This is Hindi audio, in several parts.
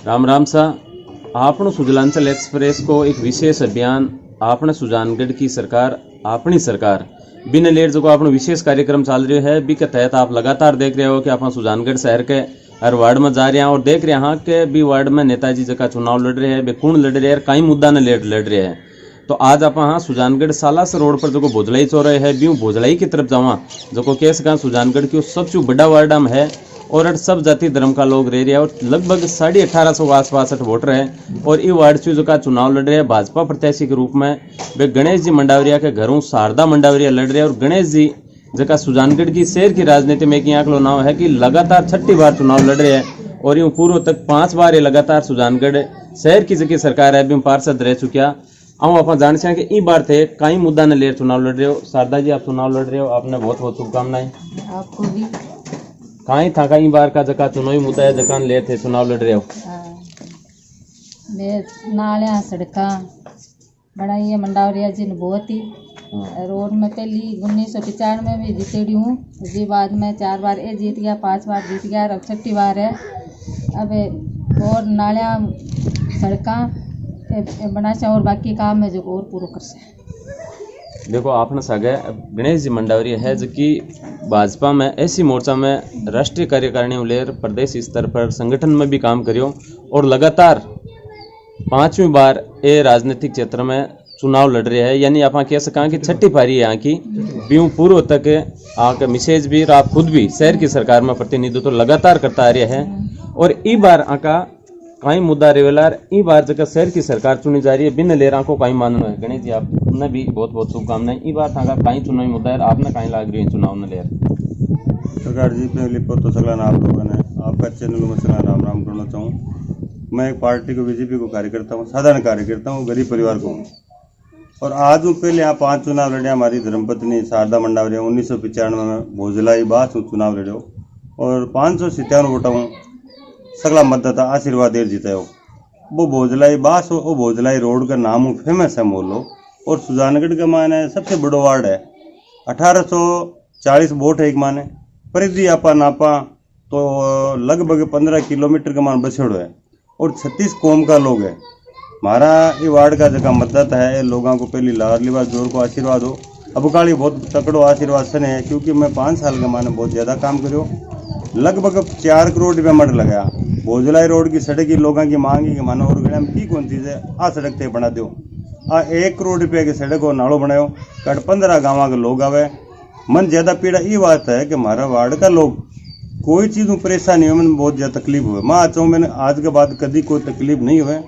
राम राम सा। आपनो सुजलांचल एक्सप्रेस को एक विशेष अभियान आपने सुजानगढ़ की सरकार अपनी सरकार बिन लेट जो आपनो विशेष कार्यक्रम चल रहा है बी के तहत आप लगातार देख रहे हो कि आप सुजानगढ़ शहर के हर वार्ड में जा रहे हैं और देख रहे हैं कि बी वार्ड में नेताजी जी का चुनाव लड़ रहे हैं, बे कौन लड़ रहे हैं, कई मुद्दा ने लेट लड़ रहे हैं। तो आज आप हाँ सुजानगढ़ सालासर रोड पर जो भोजलाई चौराहे है बी भोजलाई की तरफ जावा जो केस का सुजानगढ़ की सबसे बड़ा वार्ड में है और सब जाति धर्म का लोग रह रहे हैं और लगभग 1850 आसपास वोटर है और ये वार्ड से जो का चुनाव लड़ रहे हैं भाजपा प्रत्याशी के रूप में वे गणेश जी मंडावरिया के घरों शारदा मंडावरिया लड़ रहे हैं। और गणेश जी जगह सुजानगढ़ की शहर की राजनीति में एक आंकड़ो नाम है कि लगातार 6ठी बार चुनाव लड़ रहे हैं और यूँ पूर्व तक 5 बार ये लगातार सुजानगढ़ शहर की जगह सरकार है पार्षद रह चुकिया। हम आप जान से कि ई बार थे कई मुद्दा ने लेर चुनाव लड़ रहे हो। शारदा जी आप चुनाव लड़ रहे हो, आपने बहुत बहुत शुभकामनाएं। आपको भी। कहीं था कई बार का जगह चुनावी मुद्दा है जगह ले थे चुनाव लड़ रहे हो। नालियाँ सड़का बनाई है मंडावरिया जी ने बहुत ही रोड में पहली 1995 में भी जीतेड़ी हूँ जी, बाद में 4 बार ये जीत गया, 5 बार जीत गया, अब 6ठी बार है। अब और नालियाँ सड़का बना से और बाकी काम है जो और पूरा कर से। देखो आपने सगे गणेश जी मंडावरिया है जो कि भाजपा में ऐसी मोर्चा में राष्ट्रीय कार्यकारिणी लेर प्रदेश स्तर पर संगठन में भी काम करियो और लगातार 5वीं बार ये राजनीतिक क्षेत्र में चुनाव लड़ रहे हैं। यानी आप कह सकें कि 6ठी पारी है यहाँ की बीऊ पूर्व तक आके मिसेज भी आप खुद भी शहर की सरकार में प्रतिनिधित्व तो लगातार करता आ रहे हैं और ई बार आका कई मुद्दा रेवेलार ई बार जगह शहर की सरकार चुनी जा रही है बिन लेरा को कहीं मानना है। गणेश जी आपने भी बहुत बहुत शुभकामनाएं। ई बार था कहीं चुनावी मुद्दा है आपने कहीं लाग रही है चुनाव न लेर सरकार जी पहले तो सगला आप लोगों ने आपका चैनल में सगला राम राम करना चाहूँ। मैं एक पार्टी को बीजेपी को कार्यकर्ता हूँ, साधारण कार्यकर्ता हूँ, गरीब परिवार को हूँ और आज हूँ पहले यहाँ 5 चुनाव लड़े। हमारी धर्मपत्नी शारदा मंडावरिया 1995 में भोजलाई बास चुनाव लड़े और 557 वोटा हूँ सगला मतदाता आशीर्वाद देर जीता हो। वो भोजलाई बास हो, वो भोजलाई रोड का नाम फेमस है मोल लो और सुजानगढ़ का माने सबसे बड़ो वार्ड है। 1840 वोट है एक माने परिधि आपा नापा तो लगभग 15 किलोमीटर का मान बछड़ो है और 36 कौम का लोग है। हमारा ये वार्ड का जगह मतदाता है लोगों को पहली लार लिबास जोर को आशीर्वाद हो। अब काली बहुत तकड़ो आशीर्वाद सने है क्योंकि मैं 5 साल के माने बहुत ज़्यादा काम करो। लगभग 4 करोड़ रुपया मट लगाया। भोजलाई रोड की सड़क की लोगों की मांग है कि मानो और गणा में की कौन चीज़ है आ सड़क थे बना दो। 1 करोड़ रुपये की सड़क हो नाड़ो बनाओ कट 15 गाँव के लोग आवे। मन ज़्यादा पीड़ा ये बात है कि हमारा वार्ड का लोग कोई चीज़ में परेशानी हो मैंने बहुत ज़्यादा तकलीफ हुए। मैं चाहूँ मैंने आज के बाद कभी कोई तकलीफ नहीं हुए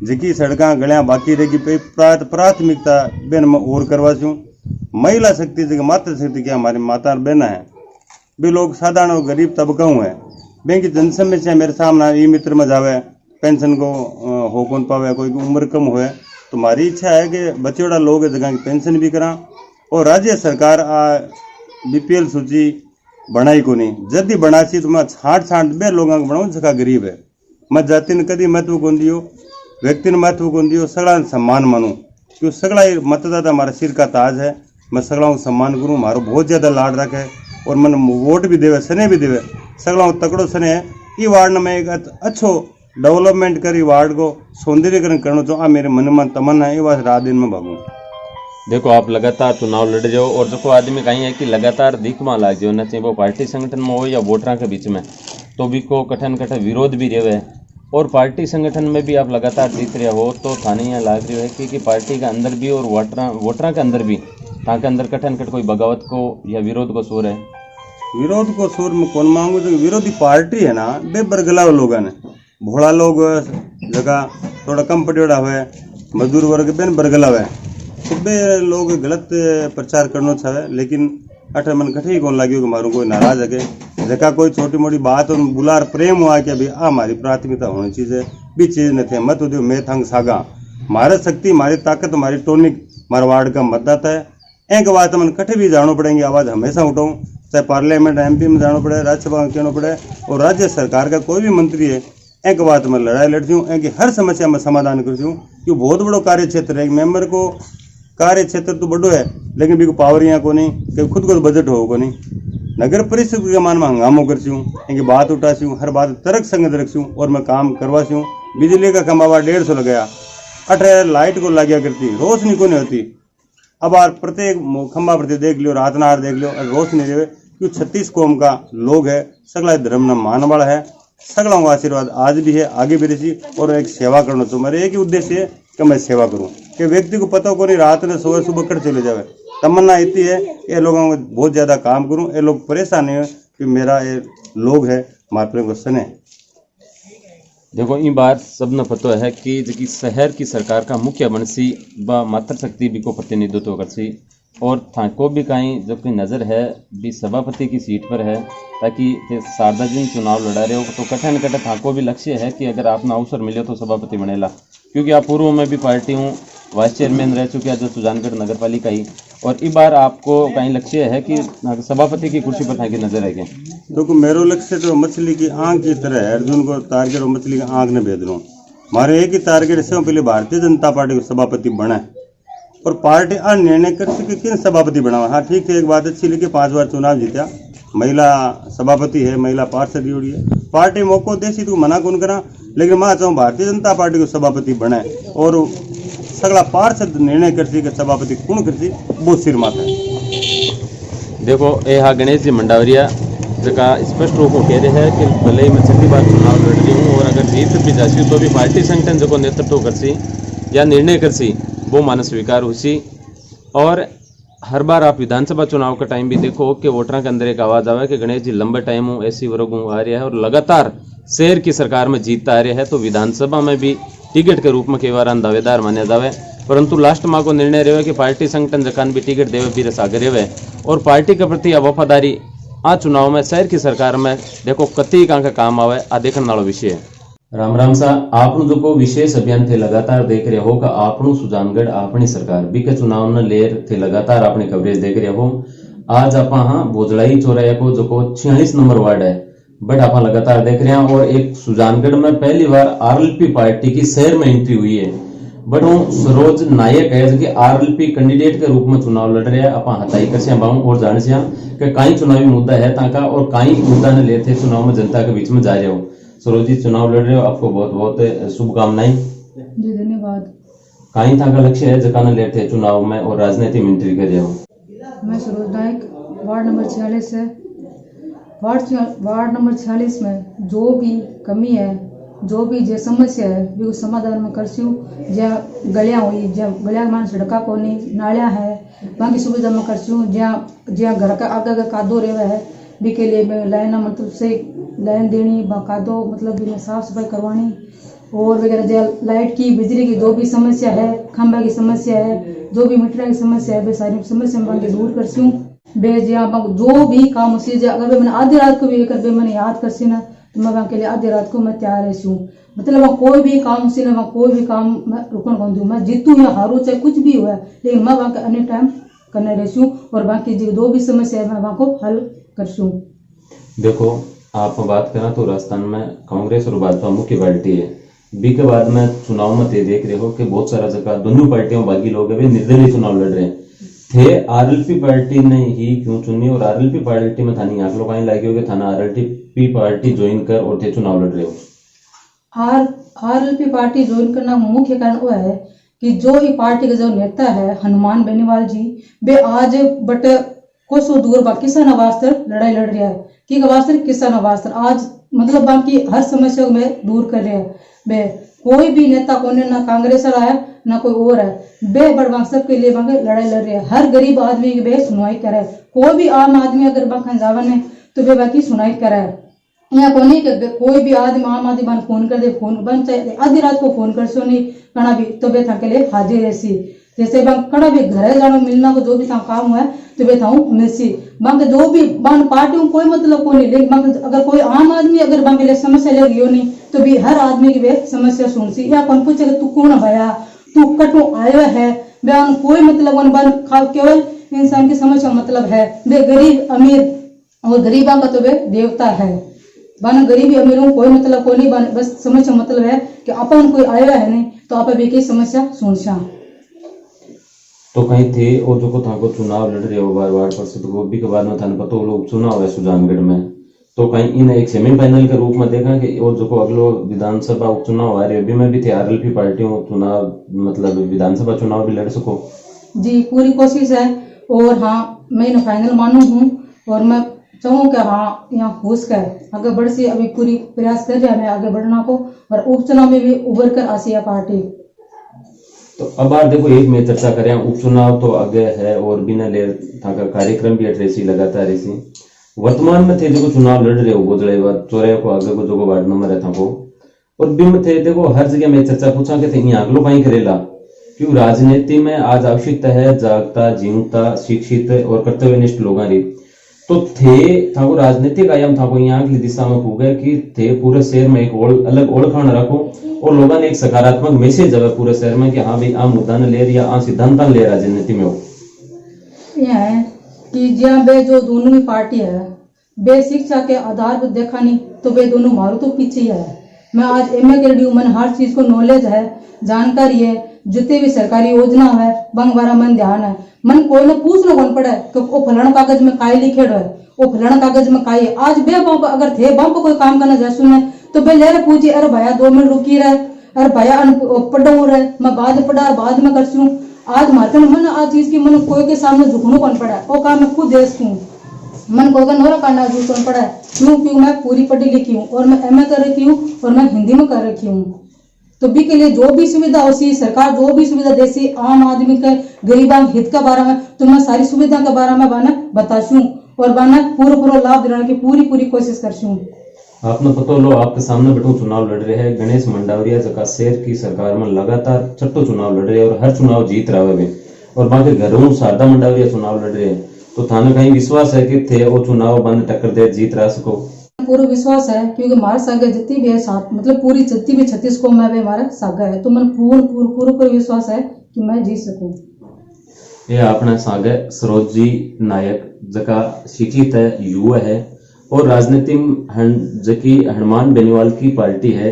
जिकी सड़क गलियाँ बाकी रहेगी प्राथमिकता बेन मैं और करवा चूँ। महिला शक्ति जगह मातृ शक्ति क्या हमारी माता बहना है भी लोग साधारण और गरीब तबका हुए बैंक की जन समस्या मेरे सामने ई मित्र में जावे पेंशन को हो कौन पावे कोई उम्र कम हुए तो हमारी इच्छा है कि बच्चोड़ा लोग जगह की पेंशन भी करा और राज्य सरकार BPL सूची बनाई को नहीं जल्दी बनासी तो मैं छाट बे लोगों को बनाऊँ जगह गरीब है। मैं जाति ने कभी महत्व कौन दियो व्यक्ति ने महत्व कौन दियो सगला सम्मान मानूँ क्यों सगला मतदाता हमारा सिर का ताज है। मैं सगला सम्मान करूँ हमारा बहुत ज़्यादा लाड रखे और मन वोट भी देवे सने भी देवे सगला तकड़ो सने है। ये वार्ड में एक अच्छो डेवलपमेंट करी वार्ड को सौंदर्यकरण करना चाहो मेरे मन में तमन्ना है। ये बात रात दिन में भागूँ। देखो आप लगातार चुनाव लड़ रहे हो और जो आदमी कहीं है कि लगातार दिख में लाग जाओ न चाहे वो पार्टी संगठन में हो या वोटरों के बीच में तो भी को कठन विरोध भी रहे और पार्टी संगठन में भी आप लगातार जीत रहे हो तो थाने यहाँ लाग रही है कि पार्टी के अंदर भी और वोटरों के अंदर भी ताकि अंदर कठन कोई बगावत को या विरोध को सुर है। विरोध को सुर में कौन मांगू जो विरोधी पार्टी है ना बे बरगला लोग ने भोला लोग जगह थोड़ा कम पटेड़ा हुए मजदूर वर्ग बेन बरगला हुए तो बे लोग गलत प्रचार करना चाहे लेकिन अठे मन कठे कौन लगे कि मारू कोई नाराज है जगह कोई छोटी मोटी बात और बुलार प्रेम हुआ कि अभी हमारी प्राथमिकता होनी चाहिए भी चीज़ न थे मत उद्योग मैं थंग सागा हमारा शक्ति हमारी ताकत हमारी टोनिक हमारा वार्ड का मतदाता है। एक बात मन कठे भी जानो पड़ेंगे आवाज़ हमेशा उठाऊँ चाहे पार्लियामेंट MP में जाना पड़े राज्यसभा में कहना पड़े और राज्य सरकार का कोई भी मंत्री है एक बात में लड़ाई लड़ती हूँ एक हर समस्या में समाधान करती हूँ क्यों बहुत बड़ो कार्य क्षेत्र है। एक मेंबर को कार्य क्षेत्र तो बड़ो है लेकिन भी पावर यहाँ को नहीं कि खुद को बजट हो को नहीं नगर परिषद के मान में हंगामो करती हूँ, इनकी बात उठाती हूँ, हर बात तर्क संगत रखती हूँ और मैं काम करवाती हूँ। बिजली का खंभा 150 लगाया, 18 लाइट को लग गया करती, रोशनी को नहीं होती। अब यार प्रत्येक खंभा प्रति देख लियो, रात नार देख लियो, रोशनी रहे क्यों 36 कौम का लोग है, सगला धर्म न मान वाला है, सगलों का आशीर्वाद आज भी है, आगे भी रही। और एक सेवा करना तो मेरे एक ही उद्देश्य है कि मैं सेवा करूं, कि व्यक्ति को पता को नहीं रात में सोए सुबह कर चले जावे। तमन्ना इतनी है ये लोगों को बहुत ज्यादा काम करूं, ये लोग परेशान है कि मेरा ये लोग है मात्र को सने। देखो इन बार सब न पता है कि जो कि शहर की सरकार का मुख्य बनसी व मातृशक्ति भी को प्रतिनिधित्व करसी, और थाको भी कहीं जब कोई नज़र है भी सभापति की सीट पर है, ताकि सार्वजनिक चुनाव लड़ा रहे हो तो कठिन कठिन थाको भी लक्ष्य है कि अगर आपने अवसर मिले तो सभापति बनेला, क्योंकि आप पूर्व में भी पार्टी हूँ वाइस चेयरमैन रह चुके हैं जो सुजानगढ़ नगर पालिका ही, और इस बार आपको कहीं लक्ष्य है कि सभापति की कुर्सी पर थाकी नजर है क्या? देखो मेरो लक्ष्य तो मछली की आंख की तरह है, अर्जुन को टारगेट और मछली की आंख ने भेज रहा हूँ। हमारे एक ही टारगेट से पहले भारतीय जनता पार्टी को सभापति बना और पार्टी अन्य निर्णय कर सके किन सभापति बना। हाँ ठीक है, एक बात अच्छी लगी, 5 बार चुनाव जीता, महिला सभापति है, महिला पार्षद जोड़ी है, पार्टी मौको देसी तो मना कौन करा, लेकिन मैं चाहूँ भारतीय जनता पार्टी को सभापति बने और सगला पार्षद निर्णय कर सी सभापति कौन कर सी वो सिर माता है। देखो ये हाँ गणेश जी मंडावरिया जगह स्पष्ट रूप को कह रहे हैं कि भले ही मैं 6वीं बार चुनाव लड़ रही हूँ और अगर जीत भी जाती तो भी पार्टी संगठन जो नेतृत्व कर सी या निर्णय कर सी वो मान स्वीकार हो सी। और हर बार आप विधानसभा चुनाव का टाइम भी देखो कि वोटरों के अंदर एक आवाज़ आवा कि गणेश जी लंबे टाइम हूँ ऐसी वर्ग हूँ आ रहा है और लगातार शहर की सरकार में जीतता आ रहा है, तो विधानसभा में भी टिकट के रूप में कई बार दावेदार माने जावे, परंतु लास्ट माँ को निर्णय रहे कि पार्टी संगठन जकान भी टिकट देवे भी रसागर रहे और पार्टी के प्रति वफादारी आ चुनाव में शहर की सरकार में देखो कति का काम आवे आ देखने वाला विषय है। राम राम सा आपनु जो को विशेष अभियान थे लगातार देख रहे हो का आपनु सुजानगढ़ अपनी सरकार भी के चुनाव न लेर थे लगातार अपने कवरेज देख रहे हो। आज आप हाँ भोजड़ाई चौराया को जो को 46 नंबर वार्ड है बट आप लगातार देख रहे हैं, और एक सुजानगढ़ में पहली बार आरएलपी पार्टी की शहर में एंट्री हुई है, बट वो सरोज नायक है जो कि आरएलपी कैंडिडेट के रूप में चुनाव लड़ रहे हैं। आप हताई कर बाऊ और जान से कि कई चुनावी मुद्दा है ताका और कई मुद्दा ने लेते चुनाव में जनता के बीच में जा रहे हो। सरोज जी चुनाव लड़ रहे हो, आपको बहुत बहुत शुभकामनाएं। जी धन्यवाद। कई था का लक्ष्य है जकाना लेते चुनाव में और राजनीति में एंट्री कर रहे हो। मैं सरोज नायक वार्ड नंबर 46 है। वार्ड नंबर 46 में जो भी कमी है, जो भी जो समस्या है वो समाधान में करसी हूँ। जहाँ गलियाँ हुई, जहाँ गलियाँ मान सड़का को नहीं नालियाँ है वहाँ की सुविधा में करसी हूँ। जहाँ घर का आगे कादो रेवा है भी के लिए मैं लाइन मतलब से लाइन देनी कादो मतलब भी साफ सफाई करवानी और वगैरह। जहाँ लाइट की बिजली की जो भी समस्या है, खंभा की समस्या है, जो भी मीटर की समस्या है वे सारी समस्या मैं दूर करसी हूँ। बे जो भी काम उसी अगर मैंने आधी रात को भी अगर मैंने याद करसी ना तो मैं वहाँ के लिए आधी रात को मैं तैयार रहती हूँ। मतलब वहाँ कोई भी काम उसी ना वहाँ कोई भी काम मैं रुकन कौन दूँ, मैं जीतूँ या हारूँ चाहे कुछ भी हुआ, लेकिन मैं वहाँ के अन्य टाइम करने रहती हूँ और बाकी जो भी समस्या है मैं वहाँ को हल करती हूँ। देखो आप बात करें तो राजस्थान में कांग्रेस और भाजपा मुख्य पार्टी है, बी के बाद में चुनाव में देख रहे हो कि बहुत सारा जगह दोनों पार्टियों बागी लोग वे निर्दलीय चुनाव लड़ रहे हैं थे। आरएलपी पार्टी ने ही क्यों चुनी और आरएलपी पार्टी में थानी आंख लोग लगे हो कि थाना आरएलपी पार्टी ज्वाइन कर और थे चुनाव लड़ रहे हो। आरएलपी पार्टी ज्वाइन करना मुख्य कारण वो है कि जो ये पार्टी के जो नेता है हनुमान बेनीवाल जी, वे आज बट कोसो दूर बा किसान आवास लड़ाई लड़ रहा है कि वास्ते किसान आवास आज मतलब बाकी हर समस्या को मैं दूर कर रहे हैं। वे कोई भी नेता को ना कांग्रेस वाला है ना कोई और है, बे बड़वांग सबके लिए बांगे लड़ाई लड़ रहे हैं। हर गरीब आदमी की बे सुनवाई करे, कोई भी आम आदमी अगर बांखन जावन है तो वे बाकी सुनवाई करे। यहाँ को नहीं कि कोई भी आदमी आम आदमी बन फोन कर दे, फोन बन चाहे आधी रात को फोन कर सो नहीं कना भी तो वे था के लिए हाजिर रहसी। जैसे बंग कड़ा भी घर जानो मिलना को जो भी था काम हुआ तो वे था मिलसी बंग जो भी बंग पार्टी कोई मतलब को नहीं, लेकिन बंग अगर कोई आम आदमी अगर बंग ले समस्या ले रही हो नहीं तो भी हर आदमी की वे समस्या सुनसी। या कौन पूछे तू कौन भया तू कटू आयो है, वे कोई मतलब बन केवल इंसान की समस्या मतलब है। वे गरीब अमीर और गरीबा का तो वे देवता है, बन गरीबी अमीरों कोई मतलब को नहीं, बस समस्या मतलब है कि अपन कोई आया है नहीं तो आप भी की समस्या सुनसा। तो कहीं थे और जो को था को चुनाव लड़ रहे हो बार बार परिषद को भी के बाद में था पता लोग चुनाव है सुजानगढ़ में, तो कहीं इन एक सेमीफाइनल के रूप में देखा कि वो जो अगलो विधानसभा उपचुनाव आ रहे अभी में भी थे आरएलपी पार्टियों चुनाव मतलब विधानसभा चुनाव भी लड़ सको। जी पूरी कोशिश है और हाँ मैं इन्हें फाइनल मानू हूँ और मैं चाहूँ कि हाँ यहाँ घुस कर आगे बढ़ सी अभी पूरी प्रयास कर रहे हैं हमें आगे बढ़ना को और उपचुनाव में भी उभर कर आसिया पार्टी। तो अब बार देखो एक में चर्चा करें उपचुनाव तो आगे है और बिना ले था का कार्यक्रम भी अट्रेसी लगातार ऐसी वर्तमान में थे जो चुनाव लड़ रहे हो गोदड़े चौराहे को आगे को जो वार्ड नंबर है था वो और बिम थे देखो हर जगह में चर्चा पूछा के थे यहाँ अगलो कहीं करेला क्यों राजनीति में आज आवश्यकता है जागता जीवता शिक्षित और कर्तव्यनिष्ठ लोगों की तो थे था वो राजनीतिक आयाम था वो यहाँ की दिशा में पूगे कि थे पूरे शहर में एक अलग ओळखाण रखो और लोगों ने एक सकारात्मक मैसेज है पूरे शहर में कि हाँ भाई आ मुद्दा ने ले या आ सिद्धांत ले राजनीति में हो यह है कि जहाँ बे जो दोनों ही पार्टी है बे शिक्षा के आधार पर देखा नहीं तो वे दोनों मारो तो पीछे ही है। मैं आज एमए कर रही हूँ मन हर चीज को नॉलेज है जानकारी है जितने भी सरकारी योजना है बंग बारा मन ध्यान है मन कोई ने पूछना कौन पड़े कि वो फलाना कागज में काई लिखेड़ो है वो फलाना कागज में काई है आज बे बाप अगर थे बाप कोई काम करना जैसू ने तो बे ले पूछी अरे भैया 2 मिनट रुकी रहे अरे भैया पढ़ो रहे मैं बाद पढ़ा बाद में करती हूँ आज मात्र मन आज चीज की मन कोई के सामने झुकनो कौन पड़ा है वो काम मैं खुद देखती हूँ मन को नोरा करना झुकनो पड़ा है क्यों मैं पूरी पढ़ी लिखी हूँ और मैं एमए कर रखी हूँ और मैं हिंदी में कर रखी हूँ तो भी के लिए जो भी सुविधा होती सरकार जो भी सुविधा देती आम आदमी के गरीबों हित के बारे में तो मैं सारी सुविधा के बारे में बाना बताशूं और बाना पूरा लाभ दिलाने की पूरी कोशिश करशूं। आपने पता लो आपके सामने बैठो चुनाव लड़ रहे हैं गणेश मंडावरिया जका शहर की सरकार में लगातार छठो चुनाव लड़ रहे हैं और हर चुनाव जीत रहा है और बाकी घरों शारदा मंडावरिया चुनाव लड़ रहे हैं तो थाने कहीं विश्वास है कि थे वो चुनाव बंद टक्कर दे जीत रहा सको। पूरा विश्वास है क्योंकि हमारे सागे जितनी भी है साथ मतलब पूरी जितनी भी 36 को में भी हमारा सागा है तो मन पूरा विश्वास है कि मैं जीत सकूं। ये अपने सागे सरोज जी नायक जका शिक्षित है युवा है और राजनीति जकी हनुमान बेनीवाल की पार्टी है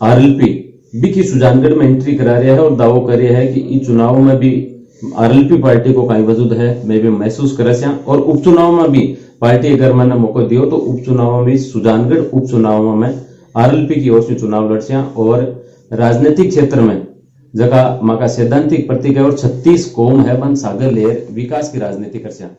आरएलपी भी की सुजानगढ़ में एंट्री करा रहा है और दावो कर रहा है कि इस चुनाव में भी आरएलपी पार्टी को कहीं वजूद है मैं भी महसूस कर और उपचुनाव में भी पार्टी अगर मैंने मौका दियो तो उपचुनाव में सुजानगढ़ उपचुनाव में आरएलपी की ओर से चुनाव लड़सिया और राजनीतिक क्षेत्र में जगह माँ का सैद्धांतिक प्रतीक है और 36 कौम है बन सागर लेर विकास की राजनीति करसिया।